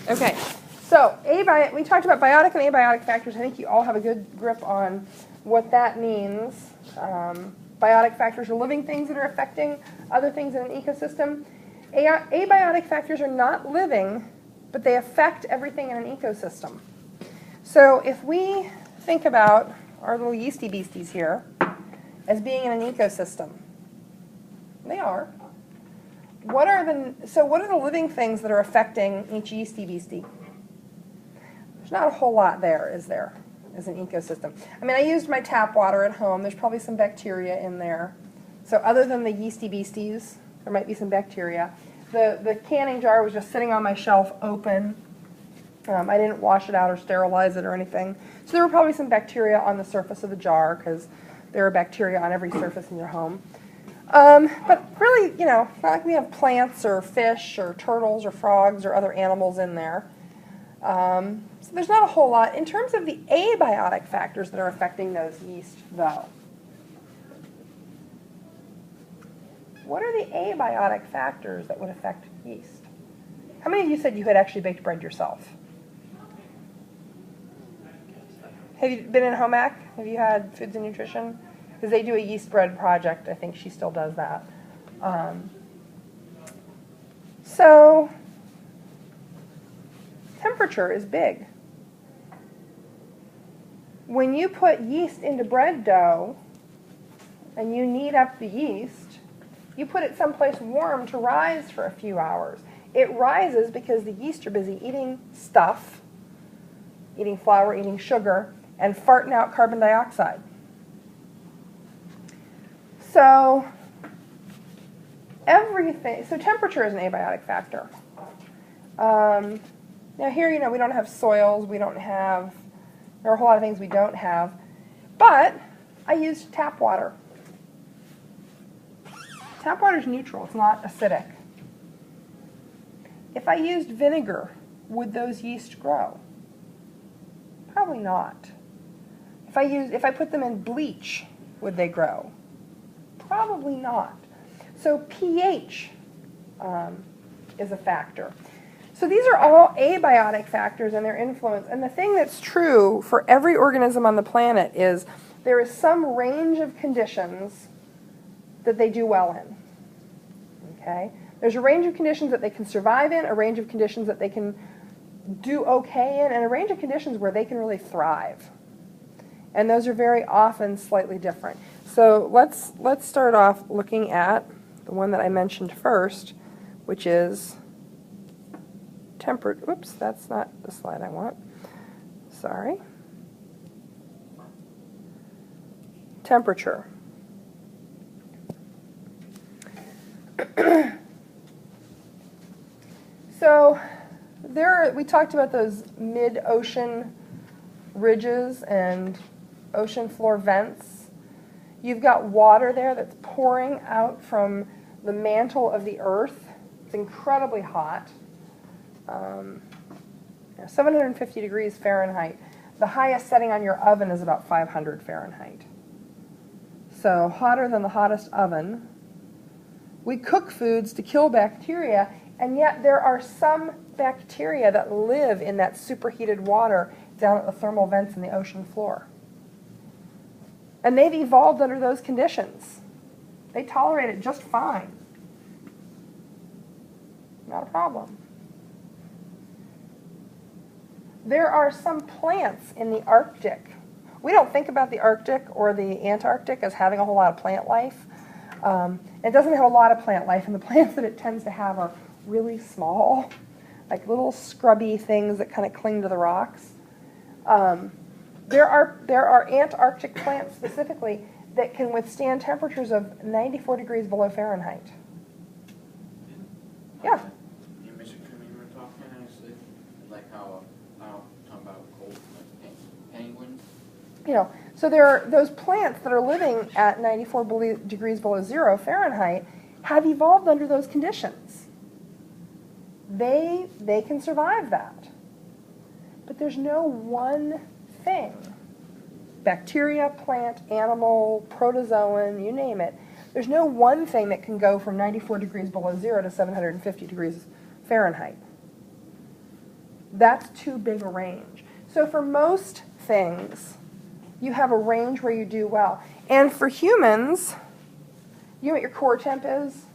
Okay, so we talked about biotic and abiotic factors. I think you all have a good grip on what that means. Biotic factors are living things that are affecting other things in an ecosystem. Abiotic factors are not living, but they affect everything in an ecosystem. So if we think about our little yeasty beasties here as being in an ecosystem, they are. What are the living things that are affecting each yeasty beastie? There's not a whole lot there, is there, as an ecosystem? I mean, I used my tap water at home. There's probably some bacteria in there. So other than the yeasty beasties, there might be some bacteria. The canning jar was just sitting on my shelf open. I didn't wash it out or sterilize it or anything. So there were probably some bacteria on the surface of the jar because there are bacteria on every surface in your home. But really, it's not like we have plants or fish or turtles or frogs or other animals in there. So there's not a whole lot. In terms of the abiotic factors that are affecting those yeast, though, what are the abiotic factors that would affect yeast? How many of you said you had actually baked bread yourself? Have you been in home ec? Have you had Foods and Nutrition? Because they do a yeast bread project. I think she still does that. So temperature is big. When you put yeast into bread dough and you knead up the yeast, you put it someplace warm to rise for a few hours. It rises because the yeast are busy eating stuff, eating flour, eating sugar, and farting out carbon dioxide. So temperature is an abiotic factor. Now here, we don't have soils, there are a whole lot of things we don't have, but I used tap water. Tap water is neutral, it's not acidic. If I used vinegar, would those yeast grow? Probably not. If I put them in bleach, would they grow? Probably not. So pH is a factor. So these are all abiotic factors and their influence. And the thing that's true for every organism on the planet is there is some range of conditions that they do well in. Okay? There's a range of conditions that they can survive in, a range of conditions that they can do okay in, and a range of conditions where they can really thrive. And those are very often slightly different. So let's start off looking at the one that I mentioned first, which is temperature. Oops, that's not the slide I want. Sorry. Temperature. So we talked about those mid-ocean ridges and ocean floor vents. You've got water there that's pouring out from the mantle of the earth. It's incredibly hot. 750 degrees Fahrenheit. The highest setting on your oven is about 500 Fahrenheit. So hotter than the hottest oven. We cook foods to kill bacteria, and yet there are some bacteria that live in that superheated water down at the thermal vents in the ocean floor. And they've evolved under those conditions. They tolerate it just fine. Not a problem. There are some plants in the Arctic. We don't think about the Arctic or the Antarctic as having a whole lot of plant life. It doesn't have a lot of plant life, and the plants that it tends to have are really small, like little scrubby things that kind of cling to the rocks. There are Antarctic plants specifically that can withstand temperatures of 94 degrees below Fahrenheit. Yeah. You were talking actually, like how talking about cold, like penguins. So there are those plants that are living at 94 degrees below 0 Fahrenheit have evolved under those conditions. They can survive that. But there's no one thing, bacteria, plant, animal, protozoan, you name it, there's no one thing that can go from 94 degrees below 0 to 750 degrees Fahrenheit. That's too big a range. So for most things, you have a range where you do well. And for humans, you know what your core temp is?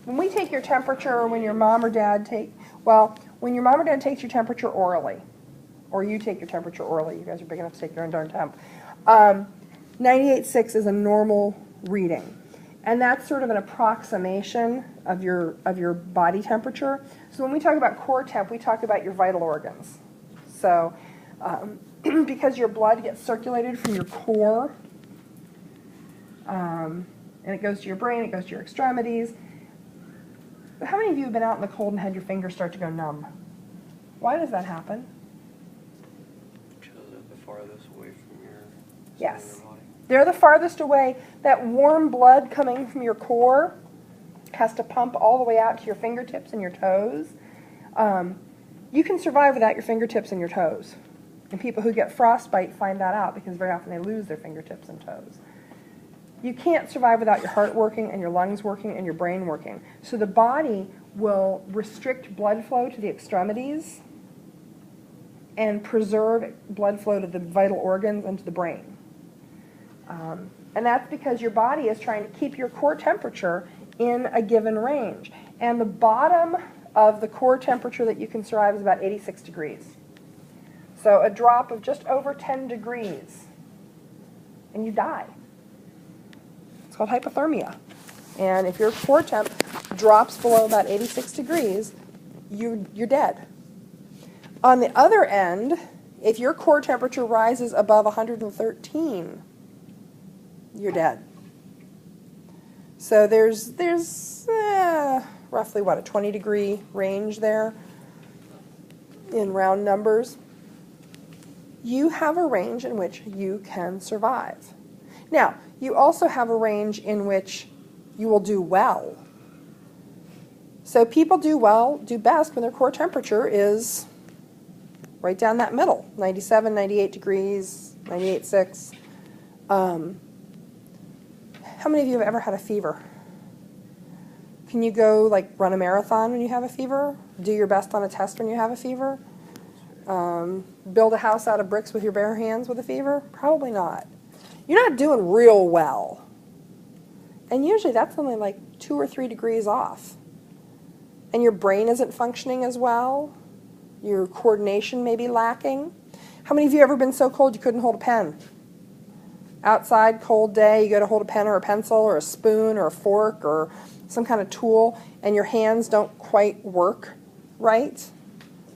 When we take your temperature, or when your mom or dad when your mom or dad takes your temperature orally, or you take your temperature orally, you guys are big enough to take your own darn temp, 98.6 is a normal reading. And that's sort of an approximation of your body temperature. So when we talk about core temp, we talk about your vital organs. So because your blood gets circulated from your core, and it goes to your brain, it goes to your extremities. How many of you have been out in the cold and had your fingers start to go numb? Why does that happen? Because they're the farthest away from your Yes. body. They're the farthest away. That warm blood coming from your core has to pump all the way out to your fingertips and your toes. You can survive without your fingertips and your toes. And people who get frostbite find that out because very often they lose their fingertips and toes. You can't survive without your heart working and your lungs working and your brain working. So the body will restrict blood flow to the extremities and preserve blood flow to the vital organs and to the brain. And that's because your body is trying to keep your core temperature in a given range. And the bottom of the core temperature that you can survive is about 86 degrees. So a drop of just over 10 degrees, and you die. It's called hypothermia. And if your core temp drops below about 86 degrees, you're dead. On the other end, if your core temperature rises above 113, you're dead. So there's roughly, a 20-degree range there in round numbers. You have a range in which you can survive. Now, you also have a range in which you will do well. So people do best when their core temperature is right down that middle, 97, 98 degrees, 98.6. How many of you have ever had a fever? Can you go run a marathon when you have a fever? Do your best on a test when you have a fever? Build a house out of bricks with your bare hands with a fever? Probably not. You're not doing real well. And usually that's only 2 or 3 degrees off. And your brain isn't functioning as well. Your coordination may be lacking. How many of you have ever been so cold you couldn't hold a pen? Outside, cold day, you go to hold a pen or a pencil or a spoon or a fork or some kind of tool, and your hands don't quite work right.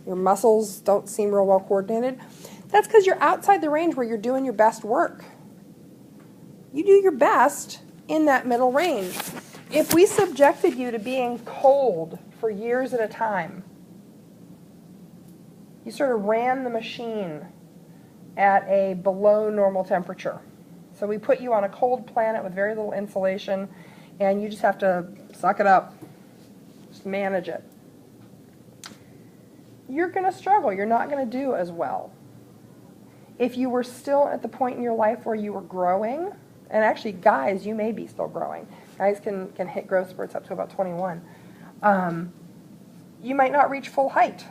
Your muscles don't seem real well coordinated. That's because you're outside the range where you're doing your best work. You do your best in that middle range. If we subjected you to being cold for years at a time, you sort of ran the machine at a below normal temperature. So we put you on a cold planet with very little insulation, and you just have to suck it up, just manage it. You're going to struggle. You're not going to do as well. If you were still at the point in your life where you were growing, and actually guys, you may be still growing. Guys can hit growth spurts up to about 21. You might not reach full height.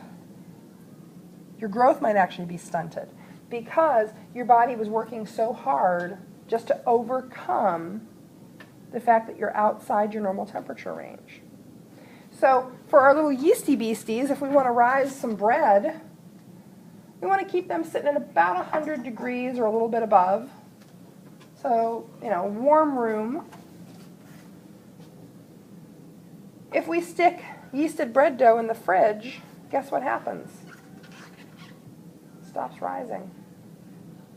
Your growth might actually be stunted because your body was working so hard just to overcome the fact that you're outside your normal temperature range. So for our little yeasty beasties, if we want to rise some bread, we want to keep them sitting at about 100 degrees or a little bit above. So, warm room. If we stick yeasted bread dough in the fridge, guess what happens? It stops rising.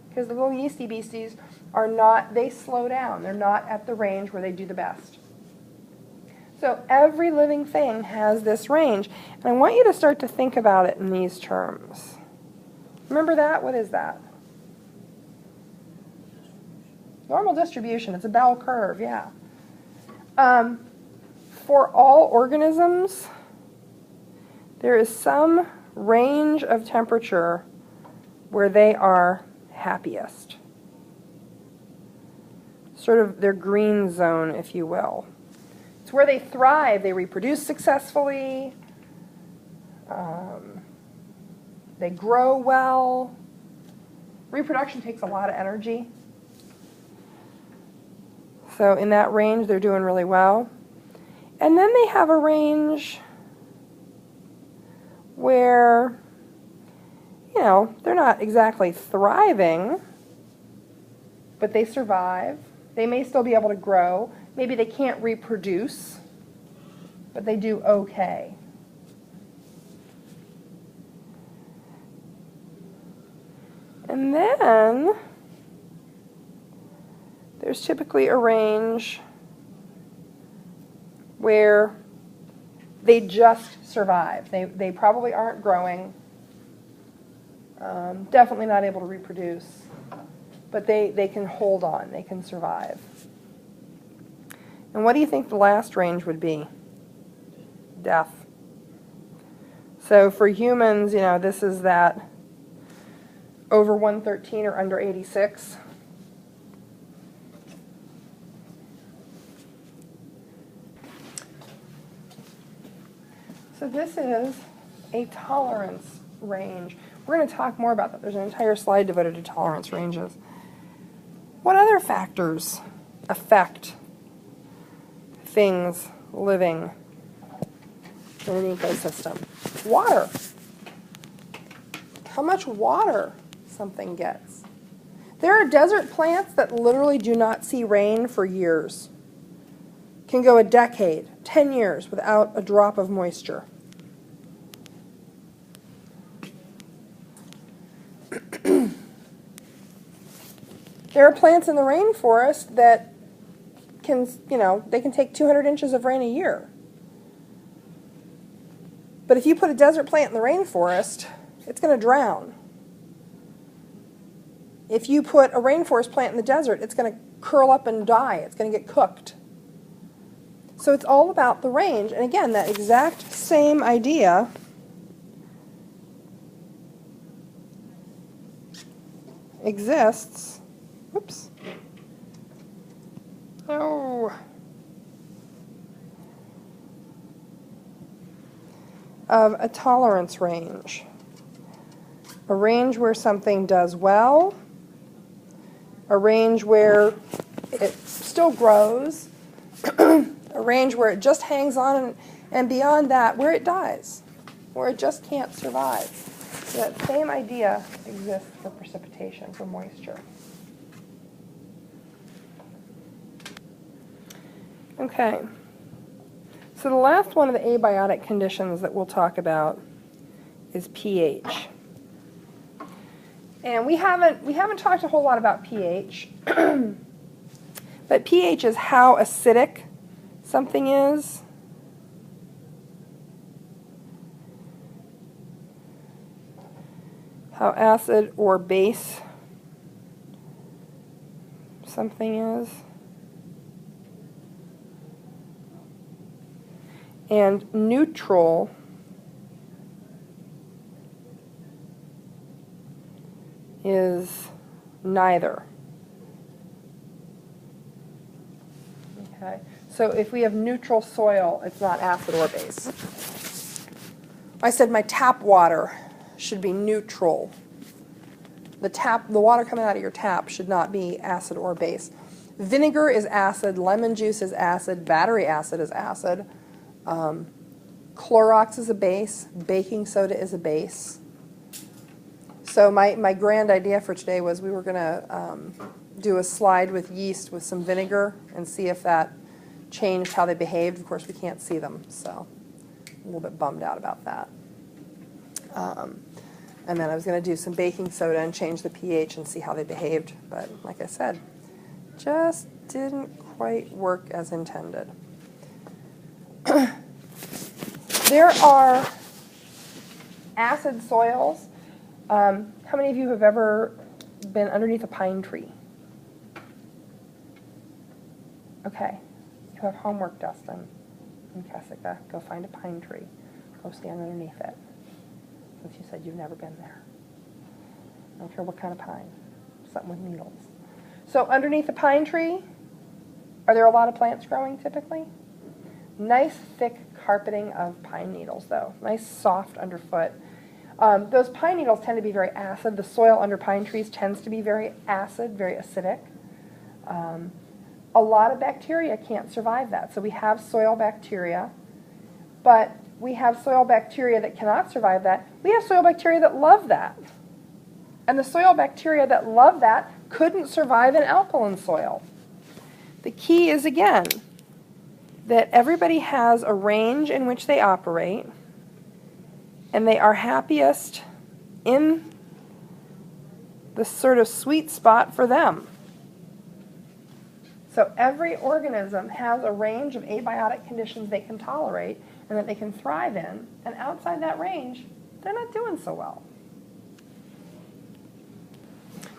Because the little yeasty beasties they slow down. They're not at the range where they do the best. So every living thing has this range. And I want you to start to think about it in these terms. Remember that? What is that? Normal distribution. It's a bell curve, yeah. For all organisms, there is some range of temperature where they are happiest. Sort of their green zone, if you will. It's where they thrive. They reproduce successfully. They grow well. Reproduction takes a lot of energy. So in that range, they're doing really well. And then they have a range where, you know, they're not exactly thriving, but they survive. They may still be able to grow. Maybe they can't reproduce, but they do okay. And then there's typically a range where they just survive. They probably aren't growing, definitely not able to reproduce, but they can hold on, they can survive. And what do you think the last range would be? Death. So for humans, you know, this is that over 113 or under 86. So this is a tolerance range. We're going to talk more about that. There's an entire slide devoted to tolerance ranges. What other factors affect things living in an ecosystem? Water. How much water something gets. There are desert plants that literally do not see rain for years. Can go a decade, 10 years without a drop of moisture. There are plants in the rainforest that can, you know, they can take 200 inches of rain a year. But if you put a desert plant in the rainforest, it's going to drown. If you put a rainforest plant in the desert, it's going to curl up and die. It's going to get cooked. So it's all about the range. And again, that exact same idea exists. Oops. Oh. Of a tolerance range. A range where something does well. A range where it still grows. A range where it just hangs on, and beyond that, where it dies, where it just can't survive. So that same idea exists for precipitation, for moisture. Okay. So the last one of the abiotic conditions that we'll talk about is pH. And we haven't talked a whole lot about pH, but pH is how acidic something is. How acid or base something is. And neutral is neither. Okay. So if we have neutral soil, it's not acid or base. I said my tap water should be neutral. The water coming out of your tap should not be acid or base. Vinegar is acid, lemon juice is acid, battery acid is acid. Clorox is a base, baking soda is a base. So my grand idea for today was we were going to do a slide with yeast with some vinegar and see if that changed how they behaved. Of course, we can't see them, so I'm a little bit bummed out about that. And then I was going to do some baking soda and change the pH and see how they behaved. But like I said, just didn't quite work as intended. There are acid soils. How many of you have ever been underneath a pine tree? Okay. You have homework, Dustin and Jessica. Go find a pine tree. Go stand underneath it. Since you said you've never been there. I don't care what kind of pine. Something with needles. So underneath a pine tree, are there a lot of plants growing typically? Nice thick carpeting of pine needles though. Nice soft underfoot. Those pine needles tend to be very acid. The soil under pine trees tends to be very acid, very acidic. A lot of bacteria can't survive that. So we have soil bacteria, but we have soil bacteria that cannot survive that. We have soil bacteria that love that. And the soil bacteria that love that couldn't survive in alkaline soil. The key is, again, that everybody has a range in which they operate, and they are happiest in the sort of sweet spot for them. So every organism has a range of abiotic conditions they can tolerate and that they can thrive in, and outside that range, they're not doing so well.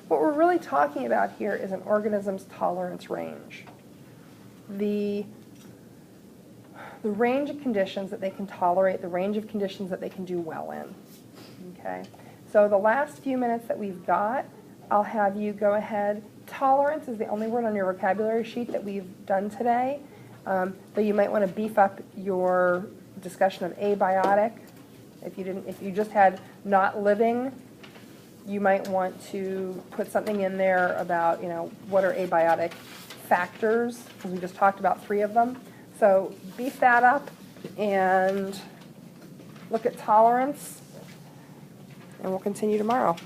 What we're really talking about here is an organism's tolerance range. The range of conditions that they can tolerate, the range of conditions that they can do well in. Okay? So the last few minutes that we've got, I'll have you go ahead. Tolerance is the only word on your vocabulary sheet that we've done today, though you might want to beef up your discussion of abiotic. If you just had not living, you might want to put something in there about, what are abiotic factors, because we just talked about 3 of them. So beef that up and look at tolerance, and we'll continue tomorrow.